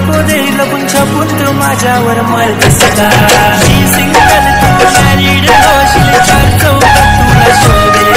नको देईल पण छापून तू माझ्यावर मळतेस का मी सिंगल तू मॅरीड होशील चार चौकात तुला शोधेल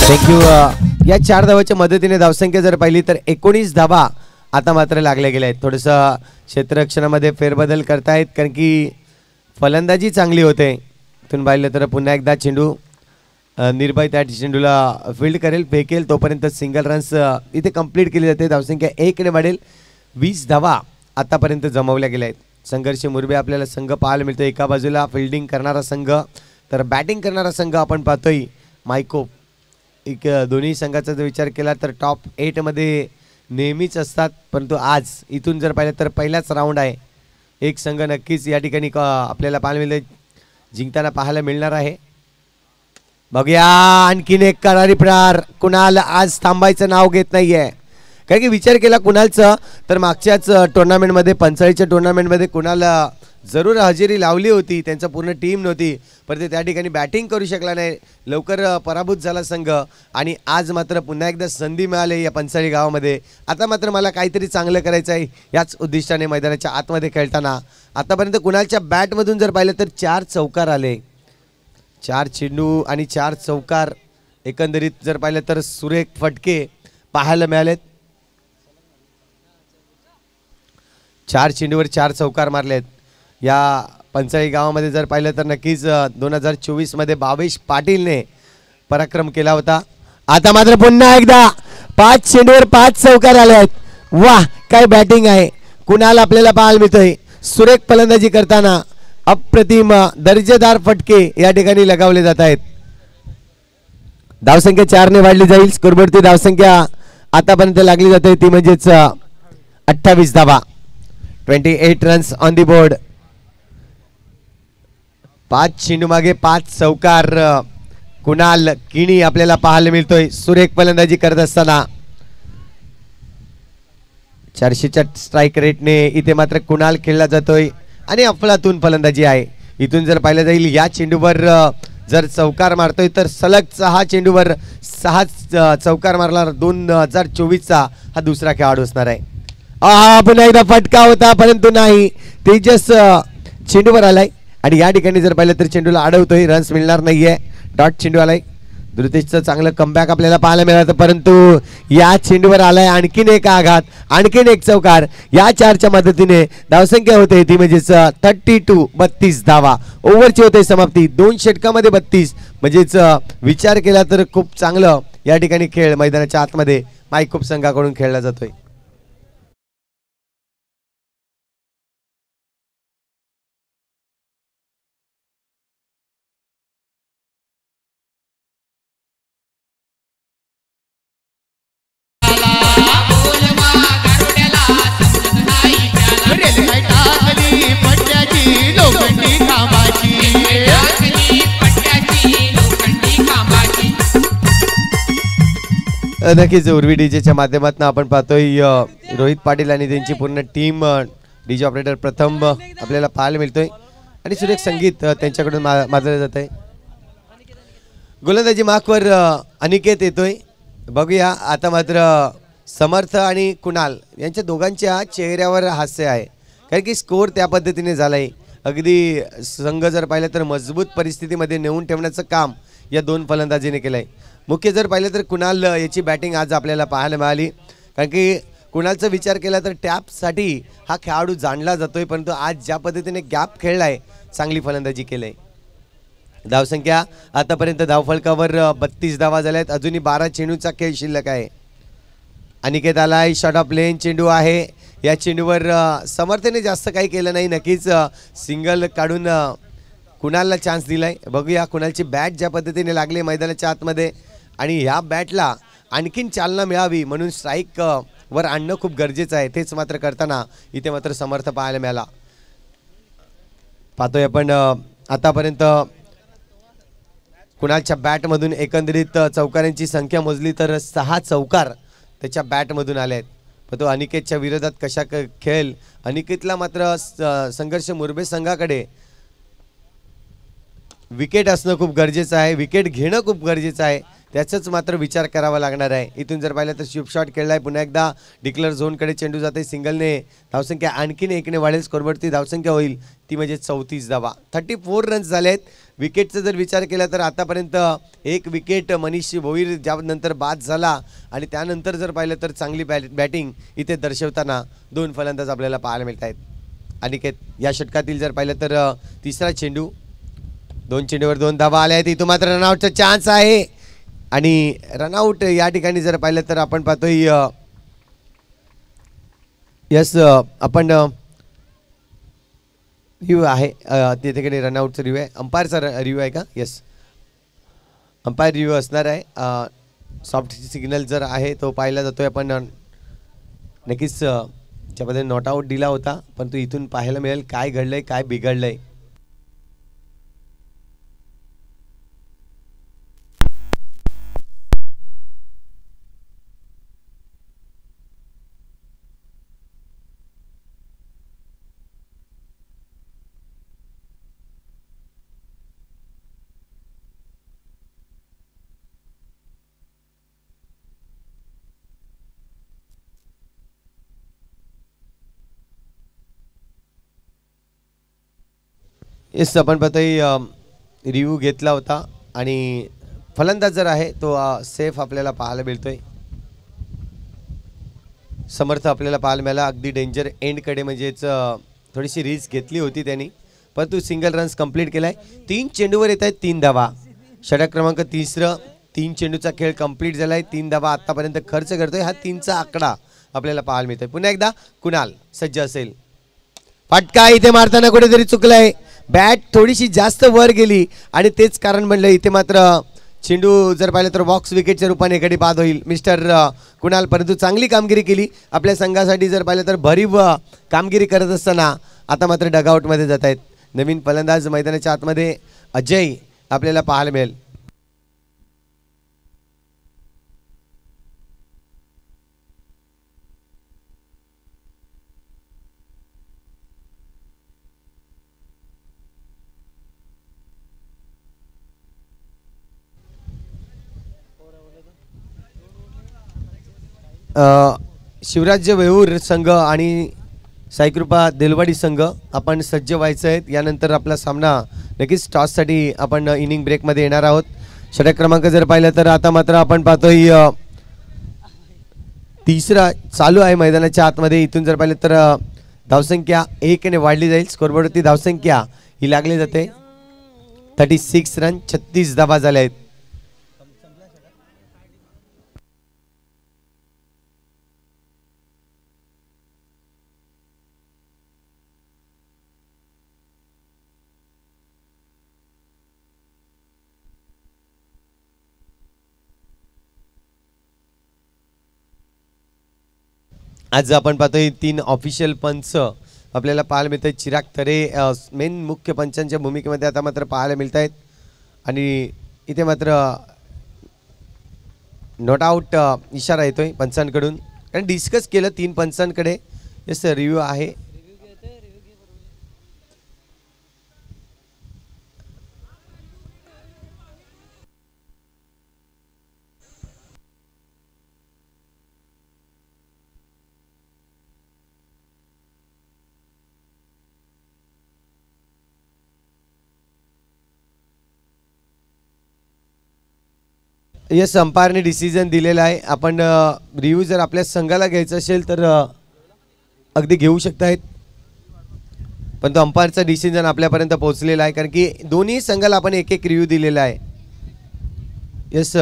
थँक्यू। या 4 धावाच्या मदतीने धावसंख्या जर पाहिली तर 19 धावा आता मात्र लागल्या गेल्या आहेत। थोडंसं क्षेत्ररक्षणामध्ये फेरबदल करतायत कारण की फलंदाजी चांगली होते। इथून पाहिलं तर पुन्हा एकदा चेंडू निर्भय त्या चेंडूला फील्ड करेल, फेकेल, तोपर्यंत सिंगल रन्स इथे कंप्लीट केली जाते। धावसंख्या 1 ने वाढेल। 20 धावा आतापर्यंत जमवल्या गेल्या आहेत। संघर्ष मुरबे आपल्याला संघ पाहायला मिळतो। एका बाजूला फिल्डिंग करणारा संघ तर बॅटिंग करणारा संघ आपण पाहतोय मायकोप। एक दोन्ही संघाचा जर विचार केला तर टॉप 8 मध्ये नेहमीच असतात, परंतु आज इथून जर पाहिलं तर पहिलाच राऊंड आहे। एक संघ नक्कीच या ठिकाणी आपल्याला पाहायला मिळेल जिंकताना पाहायला मिळणार आहे। बघूया आणखीन एक करारी प्रहार। कुणाल आज थांबायचं नाव घेत नाहीये कारण की विचार केला कुणालचं तर मागच्याच टुर्नामेंटमध्ये पंचाळीच्या टुर्नामेंटमध्ये कुणाला जरूर हजेरी लावली होती, त्यांचा पूर्ण टीम नव्हती, पण ते त्या ठिकाणी बॅटिंग करू शकला नाही, लवकर पराभूत झाला संघ। आणि आज मात्र पुन्हा एकदा संधी मिळाली या पंचाळी गावामध्ये। आता मात्र मला काहीतरी चांगलं करायचं आहे याच उद्दिष्टाने मैदानाच्या आतमध्ये खेळताना आतापर्यंत कुणालच्या बॅटमधून जर पाहिलं तर 4 चौकार आले, 4 चेंडू आणि 4 चौकार एकंदरीत जर पाहिलं तर सुरेख फटके पाहायला मिळालेत। 4 चेंडूवर 4 चौकार मारलेत या पंचाळी गावामध्ये जर पाहिलं तर नक्कीच 2024 मध्ये भावेश पाटीलने पराक्रम केला होता। आता मात्र पुन्हा एकदा 5 चेंडूवर 5 चौकार आले आहेत। वाह काय बॅटिंग आहे। कुणाल आपल्याला पाहायला मिळतोय सुरेख फलंदाजी करताना अप्रतिम दर्जेदार फटके या ठिकाणी लगावले जात आहेत। धावसंख्या 4 ने वाढली जाईल। स्कोरबोर्डची धावसंख्या आतापर्यंत लागली जाते ती म्हणजेच 28 धावा। 28 रन्स ऑन दी बोर्ड। 5 चेंडू मागे 5 चौकार कुणाल किणी आपल्याला पाहायला मिळतोय सुरेख फलंदाजी करत असताना। 400च्या स्ट्राइक रेटने इथे मात्र कुणाल खेळला जातोय आणि अफलातून फलंदाजी आहे। इथून जर पाहिलं जाईल या चेंडूवर जर चौकार मारतोय तर सलग 6 चेंडूवर 6 चौकार मारला 2024चा हा दुसरा खेळाडू असणार आहे। पुन्हा एकदा फटका होता परंतु नाही, तेजस चेंडूवर आलाय आणि या ठिकाणी जर पाहिलं तर चेंडूला अडवतोय, रन्स मिळणार नाहीये। डॉट चेंडू आलाय। द्रुतेशचं चांगलं कमबॅक आपल्याला पाहायला मिळालं परंतु या चेंडूवर आलाय आणखीन एक आघात, आणखीन एक चौकार। या 4च्या मदतीने धावसंख्या होते ती म्हणजेच 32 धावा। ओव्हरची होते समाप्ती 2 षटकामध्ये 32 म्हणजेच विचार केला तर खूप चांगलं या ठिकाणी खेळ मैदानाच्या आतमध्ये मायकोप संघाकडून खेळला जातोय। नक्कीच उर्वी डीजेच्या माध्यमातून आपण पाहतोय रोहित पाटील आणि त्यांची पूर्ण टीम डीजे ऑपरेटर प्रथम आपल्याला पाहायला मिळतोय आणि सुरेख संगीत त्यांच्याकडून माजलं जात आहे। गोलंदाजी मार्कवर अनिकेत येतोय। बघूया आता मात्र समर्थ आणि कुणाल यांच्या दोघांच्या चेहऱ्यावर हास्य आहे कारण की स्कोर त्या पद्धतीने झालाय। अगदी संघ जर पाहिलं तर मजबूत परिस्थितीमध्ये नेऊन ठेवण्याचं काम या 2 फलंदाजीने केलंय। मुख्य जर पाहिलं तर कुणाल याची बॅटिंग आज आपल्याला पाहायला मिळाली कारण की कुणालचा विचार केला तर टॅपसाठी हा खेळाडू जाणला जातोय, परंतु आज ज्या पद्धतीने गॅप खेळलाय चांगली फलंदाजी केलंय। धावसंख्या आतापर्यंत धावफलकावर 32 धावा झाल्यात। अजूनही 12 चेंडूचा खेळ शिल्लक आहे। अनिकेत आलाय, शॉट ऑफ लेन चेंडू आहे। या चेंडूवर समर्थने जास्त काही केलं नाही, नक्कीच सिंगल काढून कुणालला चान्स दिलाय। बघूया कुणालची बॅट ज्या पद्धतीने लागली मैदानाच्या आतमध्ये आणि ह्या बॅटला आणखीन चालना मिळावी म्हणून स्ट्राइक वर आणणं खूप गरजेचं आहे। तेच मात्र करताना इथे मात्र समर्थ पाहायला मिळाला। पाहतोय आपण आतापर्यंत कुणालच्या बॅटमधून एकंदरीत चौकारांची संख्या मोजली तर 6 चौकार त्याच्या बॅटमधून आले आहेत। पण तो अनिकेतच्या विरोधात कशा खेळेल। अनिकेतला मात्र संघर्ष मुरबे संघाकडे विकेट असणं खूप गरजेचं आहे, विकेट घेणं खूप गरजेचं आहे, त्याचाच मात्र विचार करावा लागणार आहे। इथून जर पाहिलं तर शिफ्ट शॉट खेळलाय, पुन्हा एकदा डिक्लेअर झोनकडे चेंडू जाते, सिंगलने धावसंख्या आणखीन 1 ने वाढेल। स्कोरबोर्डची धावसंख्या होईल ती म्हणजे 34 धावा। 34 रन्स झालेत विकेटचा जर विचार केला तर आतापर्यंत एक विकेट मनीष भोईर ज्यानंतर बाद झाला आणि त्यानंतर जर पाहिलं तर चांगली बॅटिंग इथे दर्शवताना दोन फलंदाज आपल्याला पाहायला मिळत आहेत. अनिकेत या षटकातील जर पाहिलं तर तिसरा चेंडू, 2 चेंडूवर 2 धावा आल्या आहेत. इथून मात्र रनआउटचा चान्स आहे आणि रनआउट या ठिकाणी जर पाहिलं तर आपण पाहतोय यस आपण रिव्ह्यू आहे त्या ठिकाणी रनआउटचा रिव्ह्यू आहे, अंपायरचा रिव्ह्यू आहे का? येस, अंपायर रिव्ह्यू असणार आहे. सॉफ्ट सिग्नल जर आहे तो पाहिला जातोय. आपण नक्कीच ज्यामध्ये नॉट आऊट दिला होता पण तो इथून पाहायला मिळेल काय घडलंय काय बिघडलंय. येस, आपण पाहतोय रिव्ह्यू घेतला होता आणि फलंदाज जर आहे तो सेफ आपल्याला पाहायला मिळतोय. समर्थ आपल्याला पाहायला मिळाला. अगदी डेंजर एंडकडे म्हणजेच थोडीशी रिस्क घेतली होती त्यांनी परंतु सिंगल रन्स कंप्लीट केलाय. 3 चेंडूवर येत आहेत 3 धावा. षटक क्रमांक 3 3 चेंडूचा खेळ कंप्लीट झालाय. 3 धावा आतापर्यंत खर्च करतोय. हा 3चा आकडा आपल्याला पाहायला मिळतोय. पुन्हा एकदा कुणाल सज्ज असेल. फटका इथे मारताना कुठेतरी चुकलाय. बॅट थोडीशी जास्त वर गेली आणि तेच कारण म्हणलं इथे मात्र चेंडू जर पाहिलं तर बॉक्स विकेटच्या रूपाने एकडे बाद होईल मिस्टर कुणाल. परंतु चांगली कामगिरी केली आपल्या संघासाठी जर पाहिलं तर भरीव कामगिरी करत असताना आता मात्र डगआउटमध्ये जात आहेत. नवीन फलंदाज मैदानाच्या आतमध्ये अजय आपल्याला पाहायला मिळेल. शिवराज्य वेऊर संघ आणि साईकृपा देलवाडी संघ आपण सज्ज व्हायचं आहेत. यानंतर आपला सामना नक्कीच टॉससाठी आपण इनिंग ब्रेकमध्ये येणार आहोत. षटक क्रमांक जर पाहिलं तर आता मात्र आपण पाहतोय 3रा चालू आहे मैदानाच्या आतमध्ये. इथून जर पाहिलं तर धावसंख्या 1 ने वाढली जाईल. स्कोरबोर्डवरती धावसंख्या ही लागली जाते. 36 रन 36 धावा झाल्या आहेत. आज आपण पाहतोय 3 ऑफिशियल पंच आपल्याला पाहायला मिळत आहेत. चिराग तरे मेन मुख्य पंचांच्या भूमिकेमध्ये आता मात्र पाहायला मिळत आहेत आणि इथे मात्र नॉट आऊट इशारा येतोय पंचांकडून कारण डिस्कस केलं 3 पंचांकडे. येस, रिव्ह्यू आहे. येस, अंपायरने डिसिजन दिलेला आहे. आपण रिव्ह्यू जर आपल्या संघाला घ्यायचं असेल तर अगदी घेऊ शकतायत पण तो अंपायरचा डिसिजन आपल्यापर्यंत पोहोचलेला आहे कारण की दोन्ही संघाला आपण एक एक रिव्ह्यू दिलेला आहे. येस,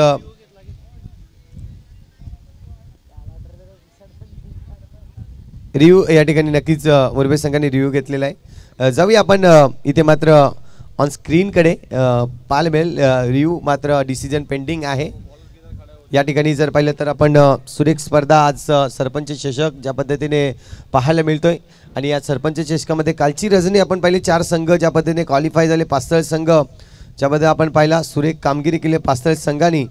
रिव्ह्यू या ठिकाणी नक्कीच मुरबे संघाने रिव्ह्यू घेतलेला आहे. जाऊया आपण इथे मात्र ऑन स्क्रीनकडे पाहायला मिळेल. रिव्ह्यू मात्र डिसिजन पेंडिंग आहे. या ठिकाणी जर पाहिलं तर आपण सुरेख स्पर्धा आज सरपंच चषक ज्या पद्धतीने पाहायला मिळतोय आणि या सरपंच चषकामध्ये कालची रजनी आपण पाहिले 4 संघ ज्या पद्धतीने क्वालिफाय झाले. पास्तळ संघ ज्यामध्ये आपण पाहिला सुरेख कामगिरी केली पास्तळ संघाने.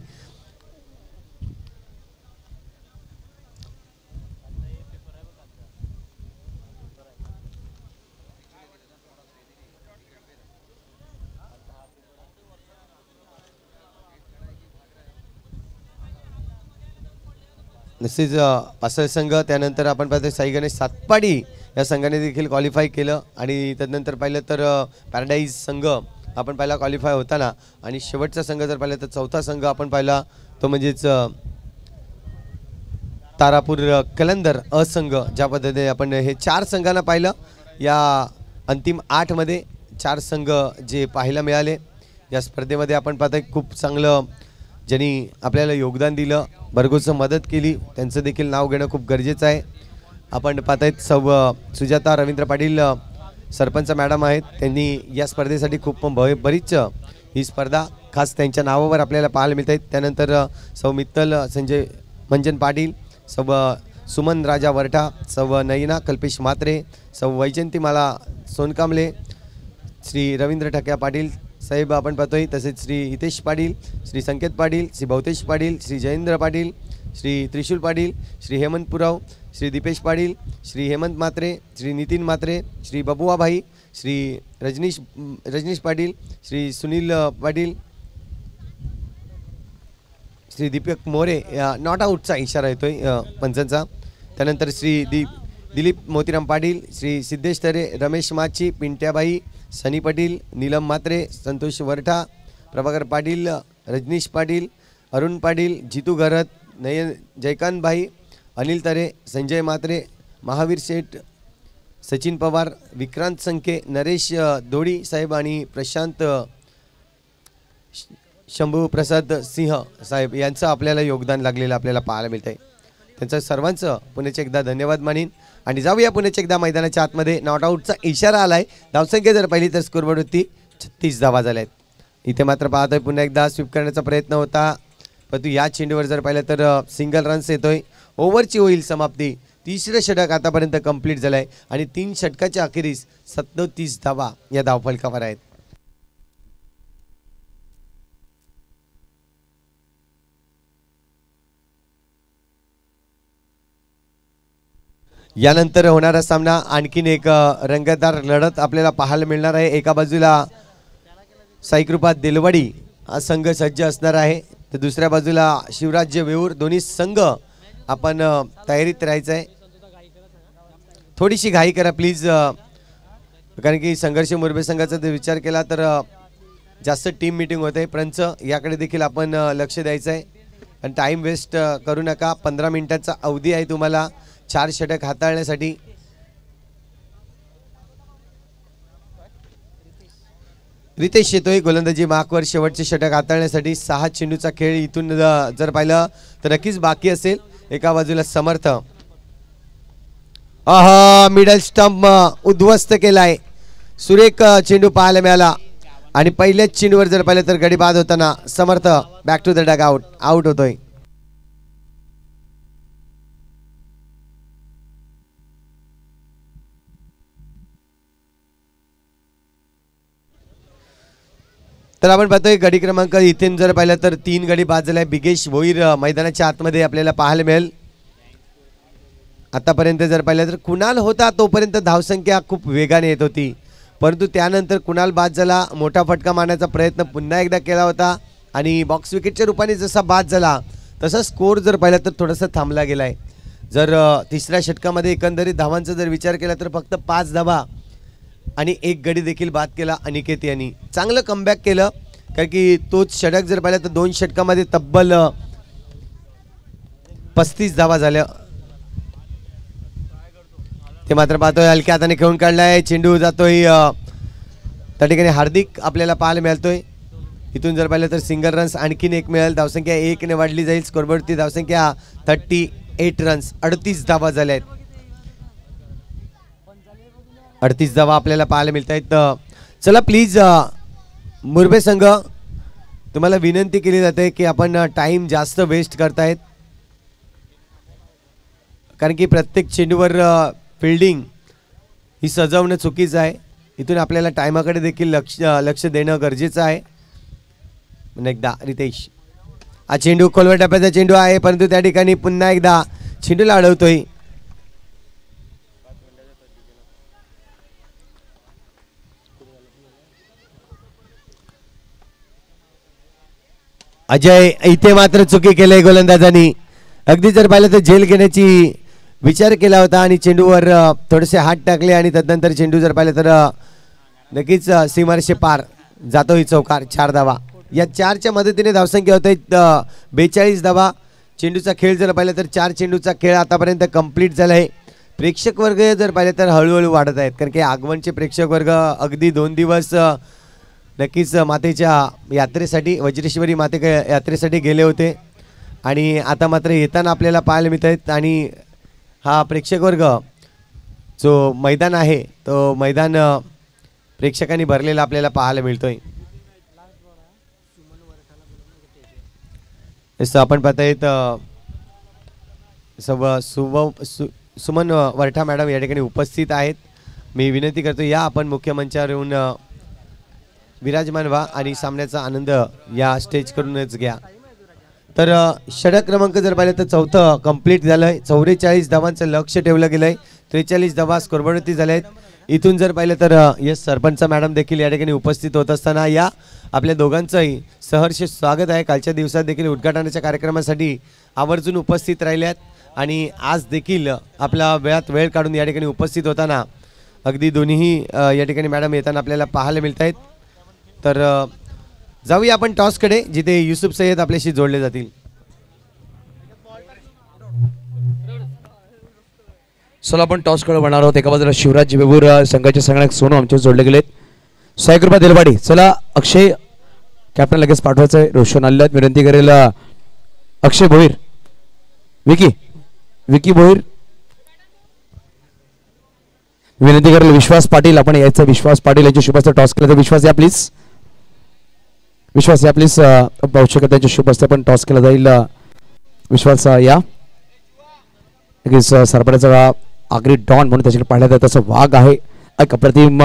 निश्चित पास्तळ संघ त्यानंतर आपण पाहतोय साई गणेश सातपाडी या संघाने देखील क्वालिफाय केलं आणि त्यानंतर पाहिलं तर पॅराडाईज संघ आपण पाहिला क्वालिफाय होताना, आणि शेवटचा संघ जर पाहिला तर चौथा संघ आपण पाहिला तो म्हणजेच तारापूर कलंदर असंघ. ज्या पद्धतीने आपण हे 4 संघांना पाहिलं या अंतिम 8 मध्ये 4 संघ जे पाहायला मिळाले या स्पर्धेमध्ये. आपण पाहताय खूप चांगलं ज्यांनी आपल्याला योगदान दिलं, भरघोस मदत केली, त्यांचं देखील नाव घेणं खूप गरजेचं आहे. आपण पाहतायत सुजाता रवींद्र पाटील सरपंच मॅडम आहेत, त्यांनी या स्पर्धेसाठी खूप बरीच ही स्पर्धा खास त्यांच्या नावावर आपल्याला पाहायला मिळत आहेत. त्यानंतर सौ मित्तल संजय मंजन पाटील, सौ सुमन राजा वरठा, सौ नयना कल्पेश म्हात्रे, सौ वैजंतीमाला सोनकांबले, श्री रवींद्र ठक्या पाटील साहेब आपण पाहतोय, तसेच श्री हितेश पाटील, श्री संकेत पाटील, श्री भवतेश पाटील, श्री जयेंद्र पाटील, श्री त्रिशूल पाटील, श्री हेमंत पुराव, श्री दीपेश पाटील, श्री हेमंत म्हात्रे, श्री नितीन म्हात्रे, श्री बबुआ भाई, श्री रजनीश पाटील, श्री सुनील पाटील, श्री दीपक मोरे. नॉट आऊटचा इशारा येतोय पंचांचा. त्यानंतर श्री दिलीप मोतीराम पाटील, श्री सिद्धेश तरे, रमेश माची, पिंट्याबाई, सनी पाटील, नीलम म्हात्रे, संतोष वरठा, प्रभाकर पाटील, रजनीश पाटील, अरुण पाटील, जितू घरत, नयन जयकांत भाई, अनिल तरे, संजय म्हात्रे, महावीर शेठ, सचिन पवार, विक्रांत संखे, नरेश दोडी साहेब आणि प्रशांत शंभू प्रसाद सिंह साहेब यांचं आपल्याला योगदान लागलेलं आपल्याला पाहायला मिळत आहे. त्यांचं सर्वांचं पुण्याचे एकदा धन्यवाद मानीन. आणि जाऊया पुण्याचे एकदा मैदानाच्या आतमध्ये. नॉट आऊटचा इशारा आलाय. धावसंख्या जर पाहिली तर स्कोरबोर्डवरती 36 धावा झाल्या आहेत. इथे मात्र पाहतोय पुन्हा एकदा स्वीप करण्याचा प्रयत्न होता, परंतु या चेंडूवर जर पाहिलं तर सिंगल रन्स येतोय. ओव्हरची होईल समाप्ती. तिसरं षटक आतापर्यंत कंप्लीट झालं आहे आणि 3 षटकाच्या अखेरीस 37 धावा या धावफलकावर आहेत. यानंतर होणारा सामना आणखीन एक रंगतदार लढत आपल्याला पाहायला मिळणार आहे. एका बाजूला साईकृपा देलवाडी हा संघ सज्ज असणार आहे, तर दुसऱ्या बाजूला शिवराज्य वेऊर. दोन्ही संघ आपण तयारीत राहायचं आहे. थोडीशी घाई करा प्लीज, कारण की संघर्ष मुरबे संघाचा जर विचार केला तर जास्त टीम मीटिंग होते. पंच याकडे देखील आपण लक्ष द्यायचं आहे आणि टाईम वेस्ट करू नका. 15 मिनिटाचा अवधी आहे तुम्हाला 4 षटक हाताळण्यासाठी. रितेश येतोय गोलंदाजी मार्कवर शेवटचे षटक हाताळण्यासाठी. 6 चेंडूचा खेळ इथून जर पाहिलं तर नक्कीच बाकी असेल. एका बाजूला समर्थ, मिडल स्टंप उद्ध्वस्त केलाय. सुरेख चेंडू पाहायला मिळाला आणि पहिल्याच चेंडूवर जर पाहिलं तर गडी बाद होताना Samarth back to the dugout होतोय. तर आपण पाहतोय गडी क्रमांक इथे जर पाहिलं तर 3 गडी बाद झालाय. बिगेश भोईर मैदानाच्या आतमध्ये आपल्याला पाहायला मिळेल. आतापर्यंत जर पाहिलं तर कुणाल होता तोपर्यंत धावसंख्या खूप वेगाने येत होती, परंतु त्यानंतर कुणाल बाद झाला. मोठा फटका मारण्याचा प्रयत्न पुन्हा एकदा केला होता आणि बॉक्स विकेटच्या रूपाने जसा बाद झाला तसा स्कोर जर पाहिला तर थोडासा थांबला गेलाय. जर तिसऱ्या षटकामध्ये एकंदरीत धावांचा जर विचार केला तर फक्त 5 धावा आणि 1 गडी देखील बाद केला अनिकेत यांनी. चांगलं कमबॅक केलं, कारण की तोच षटक जर पाहिला तर 2 षटकामध्ये तब्बल 35 धावा झाल्या. ते मात्र पाहतोय हलक्या हाताने खेळून काढलाय. चेंडू जातोय त्या ठिकाणी हार्दिक आपल्याला पाहायला मिळतोय. इथून जर पाहिलं तर सिंगल रन्स आणखीन 1 मिळेल. धावसंख्या 1 ने वाढली जाईल. स्कोरबोर्डची धावसंख्या 38 रन्स, 38 धावा झाल्या आहेत. 38 धावा आपल्याला पाहायला मिळत आहेत. चला प्लीज मुरबे संघ, तुम्हाला विनंती केली जाते की आपण टाइम जास्त वेस्ट करतायत, कारण की प्रत्येक चेंडूवर फिल्डिंग ही सजवणं चुकीचं आहे. इथून आपल्याला टायमाकडे देखील लक्ष देणं गरजेचं आहे. एकदा रितेश, हा चेंडू खोलवर टप्प्याचा चेंडू आहे, परंतु त्या ठिकाणी पुन्हा एकदा चेंडूला अडवतोय. अजय, इथे मात्र चुकी केली गोलंदाजांनी. अगदी जर पाहिलं तर झेल घेण्याची विचार केला होता आणि चेंडूवर थोडेसे हात टाकले आणि तदनंतर चेंडू जर पाहिलं तर नक्कीच सीमारेषे पार. जातोय चौकार 4 धावा. या 4च्या मदतीने धावसंख्या होते 42 धावा. चेंडूचा खेळ जर पाहिलं तर 4 चेंडूचा खेळ आतापर्यंत कंप्लीट झाला आहे. प्रेक्षक वर्ग जर पाहिलं तर हळूहळू वाढत आहेत, कारण की आगमनचे प्रेक्षक वर्ग अगदी 2 दिवस नक्कीच मातेच्या यात्रेसाठी, वज्रेश्वरी माते यात्रेसाठी गेले होते आणि आता मात्र येताना आपल्याला पाहायला मिळत आहेत. आणि हा प्रेक्षक वर्ग जो मैदान आहे तो मैदान प्रेक्षकांनी भरलेला आपल्याला पाहायला मिळतोय. आपण पाहतायत सुमन वरठा मॅडम या ठिकाणी उपस्थित आहेत. मी विनंती करतो या आपण मुख्य मंचावर येऊन विराजमान व्हा आणि सामन्याचा आनंद या स्टेज करूनच घ्या. तर षटक क्रमांक जर पाहिलं तर 4थं कंप्लीट झालंय. 44 धावांचं लक्ष ठेवलं गेलंय. 43 धावा स्कोरबोर्डवरती झाल्या आहेत. इथून जर पाहिलं तर यस सरपंच मॅडम देखील या ठिकाणी उपस्थित होत असताना या आपल्या दोघांचंही सहर्ष स्वागत आहे. कालच्या दिवसात देखील उद्घाटनाच्या कार्यक्रमासाठी आवर्जून उपस्थित राहिल्यात आणि आज देखील आपला वेळात वेळ काढून या ठिकाणी उपस्थित होताना अगदी दोन्हीही या ठिकाणी मॅडम येताना आपल्याला पाहायला मिळत आहेत. तर जाऊया आपण टॉसकडे, जिथे युसुफ सय्यद आपल्याशी जोडले जातील. चला आपण टॉसकडे होणार आहोत. एका बाजूला शिवराज वेबूर संघाचे संगणक सोनू आमच्या जोडले गेलेत. 100 रुपये दिलवाडी. चला अक्षय कॅप्टन लगेच पाठवायचं आहे. रोशन आलेला विनंती करेल अक्षय भोईर, विकी भोईर विनंती करेल विश्वास पाटील. आपण यायचं विश्वास पाटील यांच्या शुभ हस्ते टॉस केला तर विश्वास या प्लीज. विश्वास या प्लीज. पाहू त्यांच्या शुभ हस्ते पण टॉस केला जाईल. विश्वास या. सरपंचा आगरी डॉन म्हणून त्याच्याकडे पाहिलं तर तसं वाघ आहे. एक अप्रतिम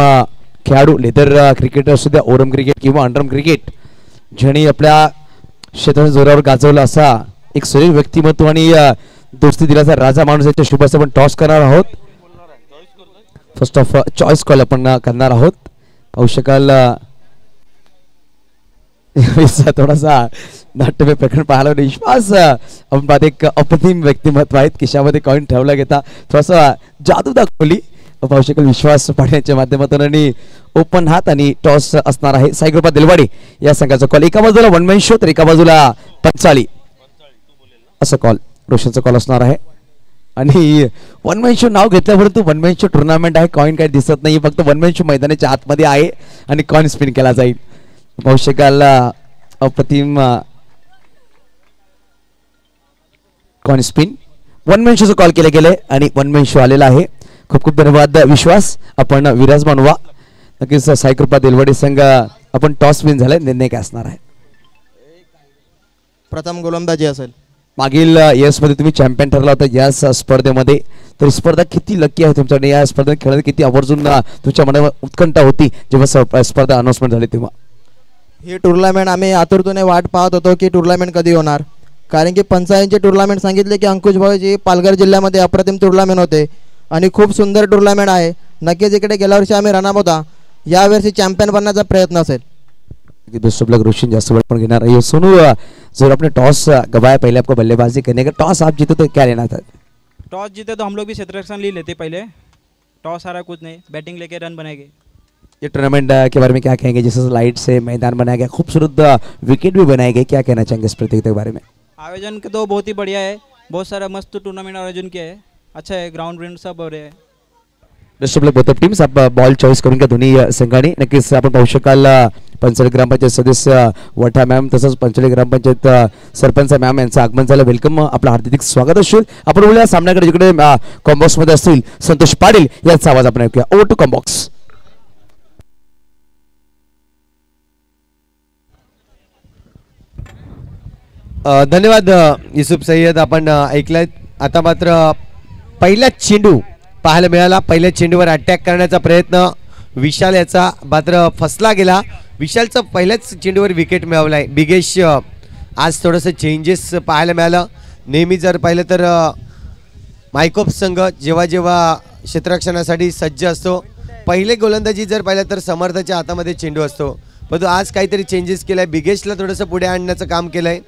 खेळाडू, लेदर क्रिकेटर असू द्या, ओरम क्रिकेट किंवा अंडरम क्रिकेट, ज्याने आपल्या क्षेत्राच्या जोरावर गाजवलं असा एक सुरेख व्यक्तिमत्व आणि दोस्ती दिलाचा राजा माणूस याच्या शुभ हस्ते आपण टॉस करणार आहोत. फर्स्ट ऑफ चॉईस कॉल आपण करणार आहोत. पाहू शकाल थोडासा नाट्यमय प्रकरण पाहायला विश्वास आपण पाहत एक अप्रतिम व्यक्तिमत्व आहेत. खिशामध्ये कॉइन ठेवला घेता थोडासा जादू दाखवली. पाहू शकाल विश्वास पाडण्याच्या माध्यमातून आणि ओपन हात आणि टॉस असणार आहे. 100 रुपये दिलवाडी या संघाचा कॉल. एका बाजूला वनमॅन शो तर एका बाजूला पंचाळी असं कॉल रोशनचा कॉल असणार आहे. आणि वनमॅन शो नाव घेतल्यावर तू वनमॅन शो टुर्नामेंट आहे. कॉइन काही दिसत नाही, फक्त वनमॅन शो मैदानाच्या आतमध्ये आहे आणि कॉइन स्पिन केला जाईल. पाहू शकाल अप्रतिम कॉइन स्पिन. वनमॅन शोचा कॉल केला गेलाय आणि वनमॅन शो आलेला आहे. खूप खूप धन्यवाद विश्वास. आपण विराजमान व्हा. नक्कीच 100 रुपये दिलवाडी संघ आपण टॉस विन झालाय. निर्णय काय असणार आहे? प्रथम गोलंदाजी असेल. मागील यस मध्ये तुम्ही चॅम्पियन ठरला होता याच स्पर्धेमध्ये. तर स्पर्धा किती लकी आहे तुमच्याकडे? या स्पर्धेत खेळायला किती आवर्जून तुमच्या मनात उत्कंठा होती जेव्हा स्पर्धा अनाउन्समेंट झाली तेव्हा? ही टुर्नामेंट आम्ही आतुरतेने वाट पाहत होतो की टुर्नामेंट कधी होणार, कारण की पंचायतचे टुर्नामेंट सांगितले की अंकुश भाऊजी पालघर जिल्ह्यामध्ये अप्रतिम टुर्नामेंट होते आणि खूप सुंदर टुर्नामेंट आहे. नक्कीच इकडे गेल्या वर्षी आम्ही रनअप होता, यावर्षी चॅम्पियन बनण्याचा प्रयत्न असेल. दोस्तों रोशन जास्त वेळ पण घेणार आहे. सोनू जर आपने टॉस गवाया पहले आपको बल्लेबाजी करने का, टॉस आप जीते तो क्या लेना था? टॉस जीते तो हम लोग भी क्षेत्र रक्षण ले लेते. पहले टॉस हारा कुछ नहीं, बैटिंग लेके रन बनाएंगे. ये टूर्नामेंट के बारे में क्या कहेंगे? जैसे लाइट से मैदान बनाया गया, खूबसूरत विकेट भी बनाए गए, क्या कहना चाहेंगे इस प्रतियोगिता के बारे में? आयोजन तो बहुत ही बढ़िया है, बहुत सारा मस्त टूर्नामेंट आयोजन किया है, अच्छा है. ग्राउंड व्राउंड सब हो रहे हैं. Best of luck both of teams. आप बॉल चॉईस करून घ्या दोन्ही संघाने. नक्कीच आपण पाहू शकाल पंचोली ग्रामपंचायत सदस्य वठा मॅम तसंच पंचोली ग्रामपंचायत सरपंच मॅम यांचं आगमन झालं. वेलकम, आपलं हार्दिक स्वागत असेल. आपण बोलूया सामन्याकडे, जिकडे कॉम्बॉक्स मध्ये असतील संतोष पाटील यांचा आवाज आपण ऐकूया. ओव्हर टू कॉम्बॉक्स. धन्यवाद युसुफ सय्यद. आपण ऐकलंय. आता मात्र पहिला चेंडू पाहायला मिळाला. पहिल्या चेंडूवर अटॅक करण्याचा प्रयत्न विशाल याचा मात्र फसला गेला. विशालचा पहिल्याच चेंडूवर विकेट मिळवलाय. बिगेश आज थोडंसं चेंजेस पाहायला मिळालं. नेहमी जर पाहिलं तर मायकोप संघ जेव्हा जेव्हा क्षेत्ररक्षणासाठी सज्ज असतो, पहिले गोलंदाजी जर पाहिलं तर समर्थाच्या हातामध्ये चेंडू असतो, परंतु आज काहीतरी चेंजेस केलाय. बिगेशला थोडंसं पुढे आणण्याचं काम केलंय.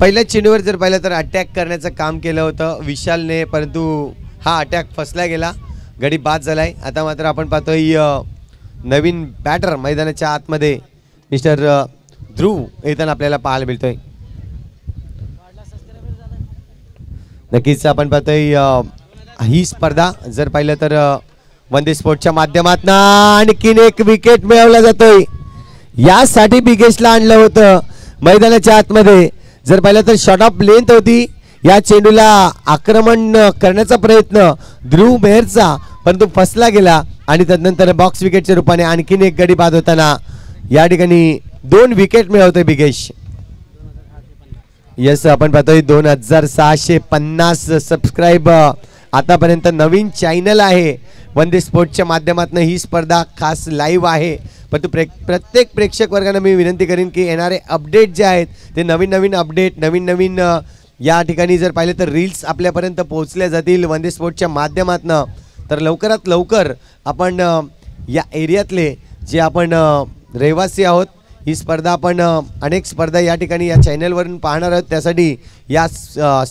पहिल्या चेंडूवर जर पाहिलं तर अटॅक करण्याचं काम केलं होतं विशालने, परंतु हा अटॅक फसला गेला, गडी बाद झालाय. आता मात्र आपण पाहतोय नवीन बॅटर मैदानाच्या आतमध्ये मिस्टर ध्रुव येताना आपल्याला पाहायला मिळतोय. नक्कीच आपण पाहतोय ही स्पर्धा जर पाहिलं तर वंदे स्पोर्टच्या माध्यमातून आणखीन एक विकेट मिळवला जातोय. यासाठी बिगेशला आणलं होतं मैदानाच्या आतमध्ये. जर पाहिलं तर शॉर्ट ऑफ लेंथ होती, या चेंडूला आक्रमण करण्याचा प्रयत्न ध्रुव मेहरचा, परंतु फसला गेला आणि त्यानंतर बॉक्स विकेटच्या रूपाने आणखीन एक गडी बाद होताना या ठिकाणी 2 विकेट मिळवतोय बिगेश. यस, आपण पाहतोय 2650 सबस्क्राईब आतापर्यंत. नवीन चॅनल आहे वंदे स्पोर्ट्सच्या माध्यमातून ही स्पर्धा खास लाईव्ह आहे. परंतु प्रत्येक प्रेक्षक वर्गाने मी विनंती करीन की येणारे अपडेट जे आहेत ते नवीन अपडेट नवीन या ठिकाणी जर पाहिले तर रील्स आपल्यापर्यंत पोहोचल्या जातील वंदे स्पोर्ट्सच्या माध्यमातून. तर लवकरात लवकर आपण या एरियातले जे आपण रहिवासी आहोत, ही स्पर्धा आपण अनेक स्पर्धा या ठिकाणी या चॅनलवरून पाहणार आहोत. त्यासाठी या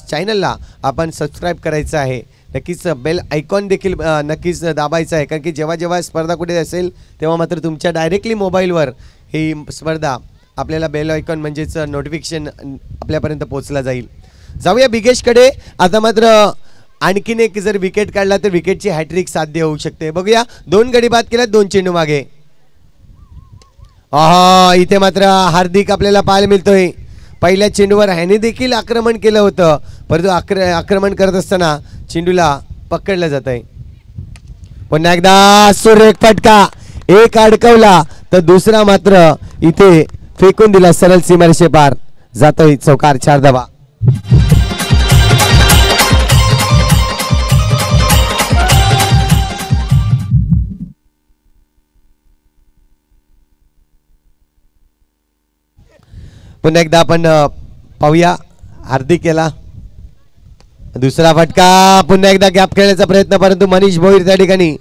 चॅनलला आपण सबस्क्राईब करायचं आहे. नक्कीच बेल आयकॉन देखील नक्कीच दाबायचं आहे, कारण की जेव्हा जेव्हा स्पर्धा कुठे असेल तेव्हा मात्र तुमच्या डायरेक्टली मोबाईलवर ही स्पर्धा आपल्याला बेल आयकॉन म्हणजेच नोटिफिकेशन आपल्यापर्यंत पोहोचला जाईल. जाऊया बिगेशकडे. आता मात्र आणखीन एक जर विकेट काढला तर विकेटची हॅट्रिक साध्य होऊ शकते. बघूया, 2 गडी बाद केल्यात 2 चेंडू मागे. इथे मात्र हार्दिक आपल्याला पाहायला मिळतोय. पहिल्या चेंडूवर ह्याने देखील आक्रमण केलं होतं, परंतु आक्रमण करत असताना चेंडूला पकडलं जात आहे. पुन्हा एकदा सुरेख फटका, एक अडकवला तर दुसरा मात्र इथे फेकून दिला सरळ सीमारेषे पार. जातोय चौकार, 4 धावा. पुन्हा एकदा आपण पाहूया, हार्दिक केला दुसरा फटका, पुन्हा एकदा गॅप खेळण्याचा प्रयत्न, परंतु मनीष भोईर त्या ठिकाणी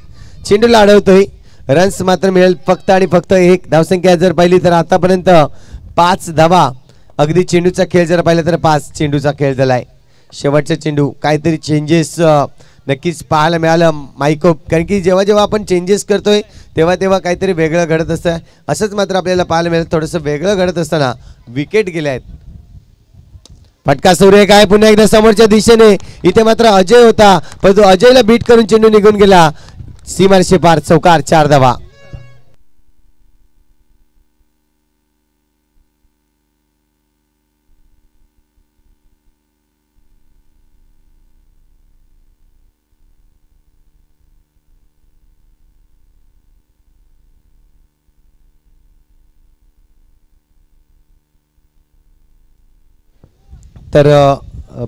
चेंडूला अडवतोय. रन्स मात्र मिळेल फक्त आणि फक्त 1. धावसंख्या जर पाहिली तर आतापर्यंत 5 धावा. अगदी चेंडूचा खेळ जर पाहिला तर 5 चेंडूचा खेळ झालाय. शेवटचा चेंडू, काहीतरी चेंजेस नक्कीच पाहायला मिळालं मायकोप, कारण की जेव्हा जेव्हा आपण चेंजेस करतोय तेव्हा तेव्हा काहीतरी वेगळं घडत असतं. असंच मात्र आपल्याला पाहायला मिळेल, थोडंसं वेगळं घडत असताना विकेट गेले आहेत. फटका सुरेख आहे पुन्हा एकदा समोरच्या दिशेने. इथे मात्र अजय होता, परंतु अजयला बीट करून चेंडू निघून गेला सीमारेषे पार. चौकार, 4 धावा. तर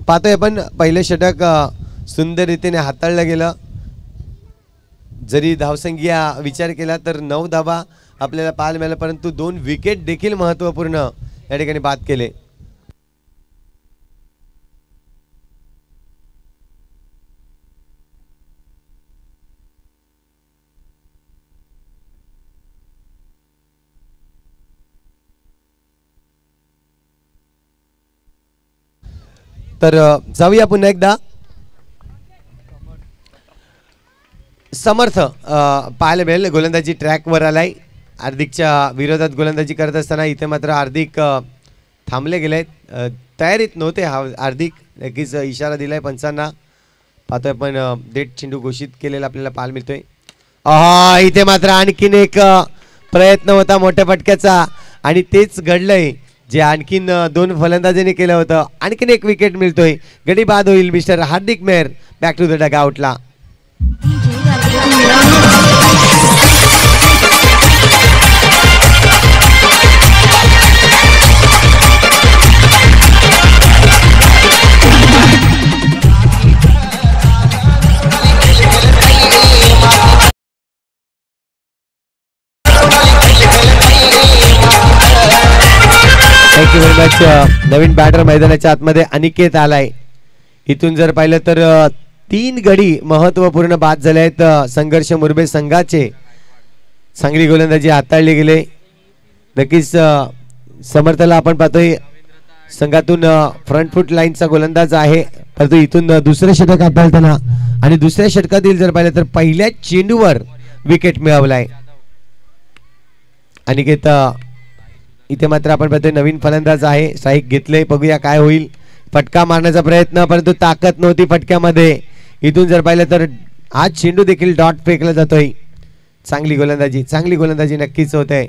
पाहतोय आपण पहिलं षटक सुंदर रीतीने हाताळलं गेलं. जरी धावसंख्या विचार केला तर 9 धावा आपल्याला पाहायला मिळाला, परंतु 2 विकेट देखील महत्त्वपूर्ण या ठिकाणी बाद केले. तर जाऊया पुन्हा एकदा. समर्थ पाहायला मिळेल, गोलंदाजी ट्रॅकवर आलाय. हार्दिकच्या विरोधात गोलंदाजी करत असताना इथे मात्र हार्दिक थांबले गेले, तयारीत नव्हते. हार्दिक नक्कीच इशारा दिलाय पंचांना. पाहतोय आपण डेट चेंडू घोषित केलेला आपल्याला पाहायला मिळतोय. इथे मात्र आणखीन एक प्रयत्न होता मोठ्या फटक्याचा आणि तेच घडलंय जे आणखीन 2 फलंदाजांनी केलं होतं. आणखीन एक विकेट मिळतोय, गडी बाद होईल mister Hardik Mehar. Back to the डगआउटला. Thank you very much. नवीन बॅटर मैदानाच्या आतमध्ये अनिकेत आलाय. इथून जर पाहिलं तर 3 गडी महत्वपूर्ण बाद झाले आहेत संघर्ष मुरबे संघाचे. चांगली गोलंदाजी हाताळली गेले. नक्कीच समर्थला आपण पाहतोय संघातून फ्रंट फूट लाईनचा गोलंदाज आहे, परंतु इथून दुसरं षटक हाताळताना आणि दुसऱ्या षटकातील जर पाहिलं तर पहिल्या चेंडूवर विकेट मिळवलाय अनिकेत. इथे मात्र आपण पाहतोय नवीन फलंदाज आहे, स्ट्राईक घेतले, बघूया काय होईल. फटका मारण्याचा प्रयत्न, परंतु ताकद नव्हती फटक्यामध्ये. इथून जर पाहिलं तर आज चेंडू देखील डॉट फेकला जातोय. चांगली गोलंदाजी नक्कीच होते.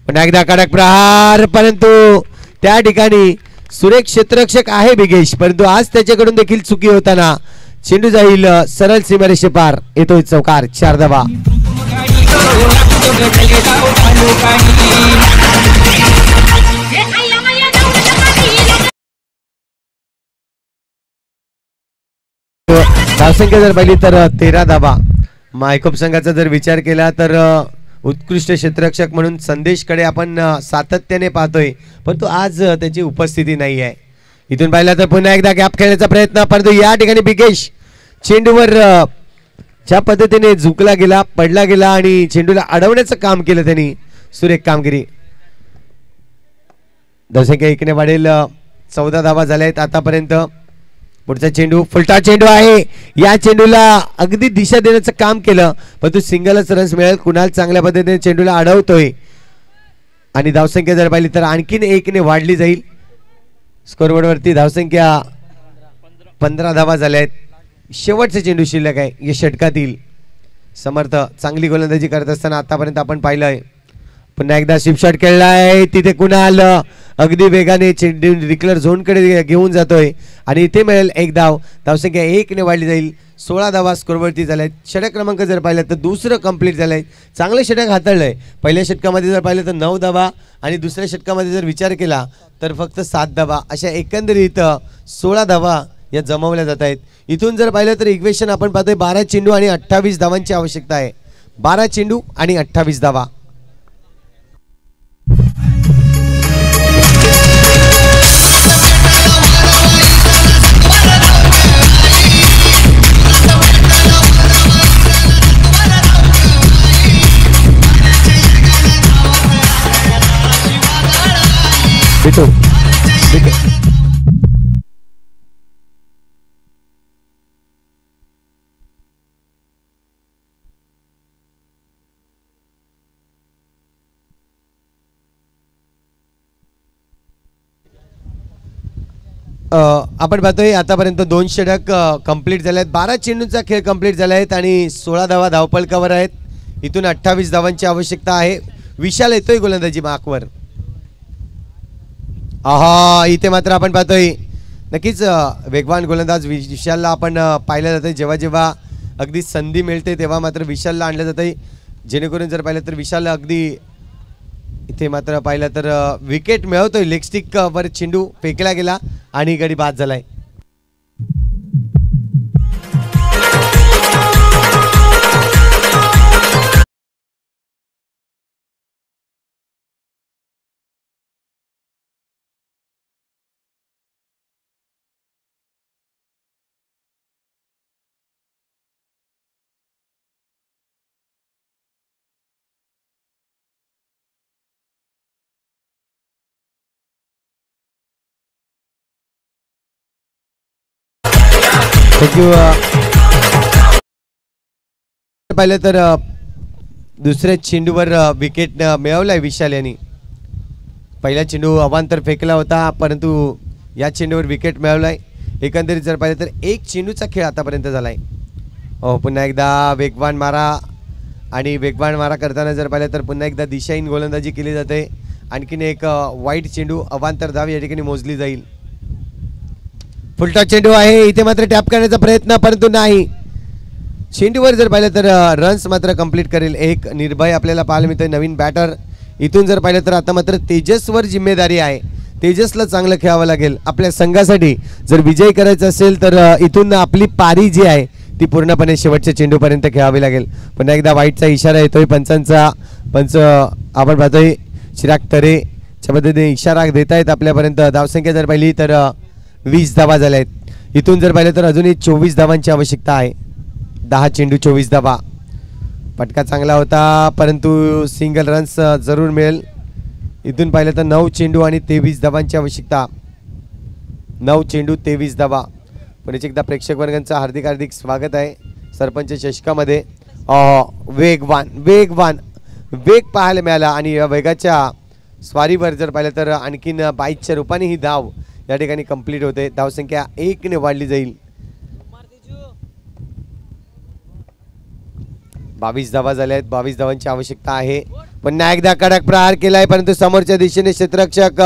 पुन्हा एकदा कडक प्रहार, परंतु त्या ठिकाणी सुरेख क्षेत्ररक्षक आहे बिगेश, परंतु आज त्याच्याकडून देखील चुकी होताना चेंडू जाईल सरळ सीमारेषे पार. येतोय चौकार, 4 धावा. धावसंख्या जर पाहिली तर 13 धावा. मायकोप संघाचा जर विचार केला तर उत्कृष्ट क्षेत्ररक्षक म्हणून संदेशकडे आपण सातत्याने पाहतोय, परंतु आज त्याची उपस्थिती नाही आहे. इथून पाहिला तर पुन्हा एकदा गॅप खेळण्याचा प्रयत्न, परंतु या ठिकाणी बिगेश चेंडूवर ज्या पद्धतीने झुकला गेला, पडला गेला आणि चेंडूला अडवण्याचं काम केलं त्यांनी. सुरेख कामगिरी. धावसंख्या 1 ने वाढेल. 14 धावा झाल्या आहेत आतापर्यंत. पुढचा चेंडू फुलटा चेंडू आहे, या चेंडूला अगदी दिशा देण्याचं काम केलं, परंतु सिंगलच रन्स मिळेल. कुणाल चांगल्या पद्धतीने चेंडूला अडवतोय आणि धावसंख्या जर पाहिली तर आणखीन 1 ने वाढली जाईल. स्कोरबोर्ड वरती धावसंख्या 15 धावा झाल्या आहेत. शेवटचा चेंडू शिल्लक आहे या षटकातील. समर्थ चांगली गोलंदाजी करत असताना आतापर्यंत आपण पाहिलंय. पुन्हा एकदा शिप शॉट खेळलाय, तिथे कुणाल अगदी वेगाने चेंडू रिक्लर झोन कडे घेऊन जातोय आणि इथे मिळेल 1 धाव. धावसंख्या 1 ने वाढली जाईल. 16 धावा स्कोरवरती झाल्यात. षटक क्रमांक जर पाहिलं तर दुसरं कंप्लीट झालंय. चांगलं षटक हाताळलंय. पहिल्या षटकामध्ये जर पाहिलं तर 9 धावा आणि दुसऱ्या षटकामध्ये जर विचार केला तर फक्त 7 धावा. अशा एकंदरीत 16 धावा या जमवल्या जात आहेत. इथून जर पाहिलं तर इक्वेशन आपण पाहतोय 12 चेंडू आणि 28 धावांची आवश्यकता आहे. 12 चेंडू आणि 28 धावा. बिटू आपण पाहतोय आतापर्यंत 2 षटक कंप्लीट झाले आहेत. 12 चेंडूंचा खेळ कंप्लीट झाला आहे आणि 16 धावा धावपळकावर आहेत. इथून 28 धावांची आवश्यकता आहे. विशाल येतोय गोलंदाजी मार्कवर. आहा, इथे मात्र आपण पाहतोय नक्कीच वेगवान गोलंदाज विशालला आपण पाहिलं जातं. जेव्हा जेव्हा अगदी संधी मिळते तेव्हा मात्र विशालला आणलं जातं, जेणेकरून जर पाहिलं तर विशाल अगदी इथे मात्र पाहिलं तर विकेट मिळवतोय. लेग स्टिक वर चेंडू फेकला गेला आणि गडी बाद झालाय. पाहिलं तर दुसऱ्या चेंडूवर विकेट मिळवलाय विशाल यांनी. पहिला चेंडू अवांतर फेकला होता, परंतु या चेंडूवर विकेट मिळवलाय. एकंदरीत जर पाहिलं तर 1 चेंडूचा खेळ आतापर्यंत झालाय. पुन्हा एकदा वेगवान मारा आणि वेगवान मारा करताना जर पाहिलं तर पुन्हा एकदा दिशाहीन गोलंदाजी केली जाते. आणखीन एक वाईट चेंडू अवांतर धाव या ठिकाणी मोजली जाईल. फुलटा चेंडू आहे, इथे मात्र टॅप करण्याचा प्रयत्न, परंतु नाही. चेंडूवर जर पाहिलं तर रन्स मात्र कंप्लीट करेल एक निर्भय आपल्याला पाहायला मिळतोय नवीन बॅटर. इथून जर पाहिलं तर आता मात्र तेजसवर जिम्मेदारी आहे. तेजसला चांगलं खेळावं लागेल आपल्या संघासाठी. जर विजय करायचा असेल तर इथून आपली पारी जी आहे ती पूर्णपणे शेवटच्या चेंडूपर्यंत खेळावी लागेल. पुन्हा एकदा वाईटचा इशारा येतोय पंचांचा. पंच आपण पाहतोय चिराग तरेच्या पद्धतीने इशारा देत आहेत आपल्यापर्यंत. धावसंख्या जर पाहिली तर 20 धावा झाल्या आहेत. इथून जर पाहिलं तर अजूनही 24 धावांची आवश्यकता आहे. 10 चेंडू 24 धावा. फटका चांगला होता, परंतु सिंगल रन्स जरूर मिळेल. इथून पाहिलं तर 9 चेंडू आणि 23 धावांची आवश्यकता. 9 चेंडू 23 धावा. पुन्हा एकदा प्रेक्षक वर्गांचं हार्दिक हार्दिक स्वागत आहे सरपंच चषकामध्ये. वेगवान वेगवान वेग पाहायला मिळाला आणि या वेगाच्या स्वारीवर जर पाहिलं तर आणखीन 22च्या रूपाने ही धाव या ठिकाणी कंप्लीट होते. धावसंख्या 1 ने वाढली जाईल. 22 धावा झाल्या आहेत. 22 धावांची आवश्यकता आहे. पुन्हा एकदा कडक प्रहार केलाय परंतु समोरच्या दिशेने क्षेत्ररक्षक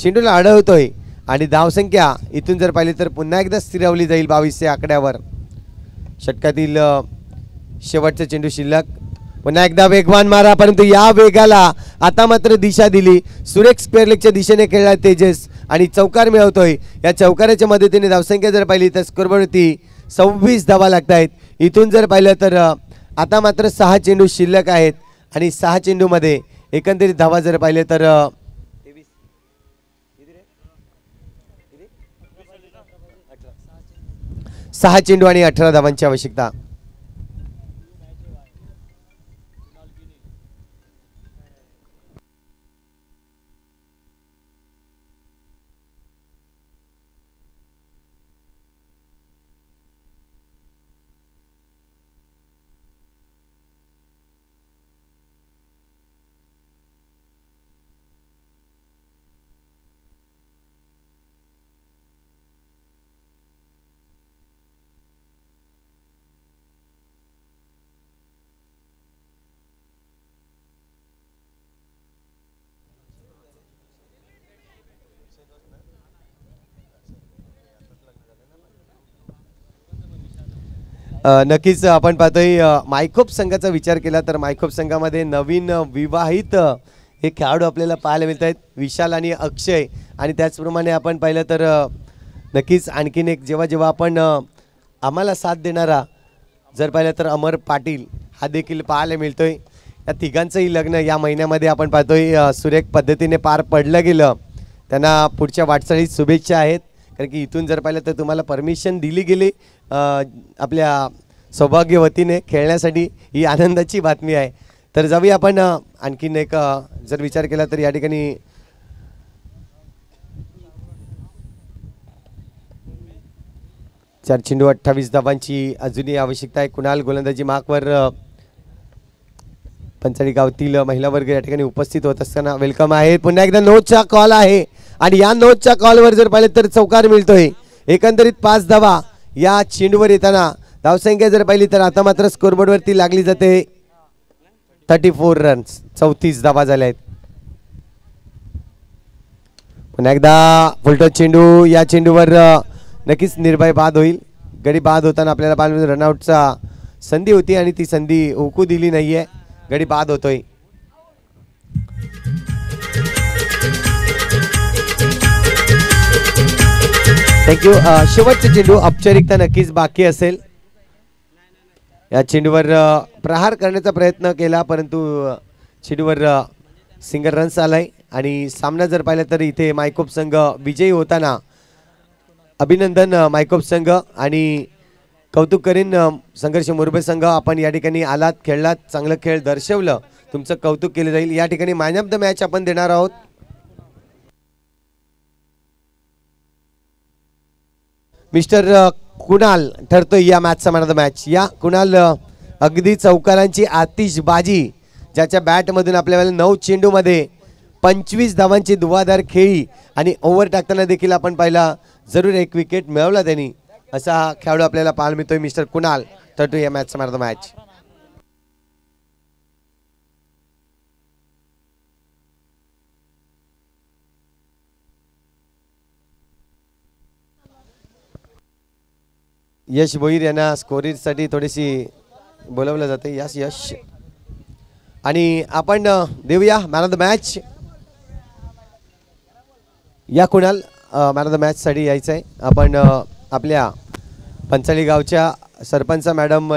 चेंडूला अडवतोय आणि धावसंख्या इथून जर पाहिली तर पुन्हा एकदा स्थिरावली जाईल 22 आकड्यावर. षटकातील शेवटचा चेंडू शिल्लक. पुन्हा एकदा वेगवान मारा परंतु या वेगाला आता मात्र दिशा दिली. सुरेख स्क्वेअर लेगच्या दिशेने खेळला तेजस आणि चौकार मिळवतोय. या चौकाराच्या मदतीने धावसंख्या जर पाहिली तर स्कोरवरती 26 धावा लागत आहेत. इथून जर पाहिलं तर आता मात्र 6 चेंडू शिल्लक आहेत आणि 6 चेंडूमध्ये एकंदरीत धावा जर पाहिले तर 6 चेंडू आणि 18 धावांची आवश्यकता. नक्कीच आपण पाहतोय मायखोप संघाचा विचार केला तर मायखोप संघामध्ये नवीन विवाहित हे खेळाडू आपल्याला पाहायला मिळत आहेत. विशाल आणि अक्षय आणि त्याचप्रमाणे आपण पाहिलं तर नक्कीच आणखीन एक जेव्हा जेव्हा आपण आम्हाला साथ देणारा जर पाहिलं तर अमर पाटील हा देखील पाहायला मिळतोय. या तिघांचंही लग्न या महिन्यामध्ये आपण पाहतोय सुरेख पद्धतीने पार पडलं गेलं. त्यांना पुढच्या वाटचालीत शुभेच्छा आहेत कारण की इथून जर पाहिलं तर तुम्हाला परमिशन दिली गेली आपल्या सौभाग्यवतीने खेळण्यासाठी. ही आनंदाची बातमी आहे. तर जाऊया आपण आणखीन एक जर विचार केला तर या ठिकाणी चार चेंडू 28 धावांची अजूनही आवश्यकता आहे. कुणाल गोलंदाजी मार्कवर पंचाळी गावातील महिला वर्ग या ठिकाणी उपस्थित होत असताना वेलकम आहे. पुन्हा एकदा नोटचा कॉल आहे आणि या नोटच्या कॉलवर जर पाहिलं तर चौकार मिळतोय. एकंदरीत 5 धावा या चेंडूवर येताना. धावसंख्या जर पाहिली तर आता मात्र स्कोरबोर्डवरती लागली जाते 34 रन्स. 34 धावा झाल्या आहेत. पुन्हा एकदा फुलटॉस चेंडू. या चेंडूवर नक्कीच निर्भय बाद होईल. गडी बाद होताना आपल्याला पाहिलं रनआउटचा संधी होती आणि ती संधी हुकू दिली नाहीये. गडी बाद होतोय. थँक्यू. शेवटचा चेंडू औपचारिकता नक्कीच बाकी असेल. या चेंडूवर प्रहार करण्याचा प्रयत्न केला परंतु चेंडूवर सिंगल रन्स आलाय आणि सामना जर पाहिला तर इथे मायकोप संघ विजयी होताना अभिनंदन मायकोप संघ आणि कौतुक करीन संघर्ष मुरबे संघ. आपण या ठिकाणी आलात, खेळलात, चांगलं खेळ दर्शवलं, तुमचं कौतुक केलं जाईल. या ठिकाणी मॅन ऑफ द मॅच आपण देणार आहोत. मिस्टर कुणाल ठरतोय या मॅचचा मॅन ऑफ द मॅच. या कुणाल अगदी चौकारांची आतिषबाजी ज्याच्या बॅटमधून आपल्याला 9 चेंडूमध्ये 25 धावांची धुवाधार खेळी आणि ओव्हर टाकताना देखील आपण पाहिला जरूर एक विकेट मिळवला त्यांनी. असा हा खेळाडू आपल्याला पाहायला मिळतोय मिस्टर कुणाल ठरतोय या मॅचचा मॅन ऑफ द मॅच. यश भोईर यांना स्कोरिंगसाठी थोडीशी बोलवलं जाते. यस यश. आणि आपण देऊया मॅन ऑफ द मॅच. या कुणाल मॅन ऑफ द मॅचसाठी यायचं आहे. आपण आपल्या पंचाळी गावच्या सरपंच मॅडम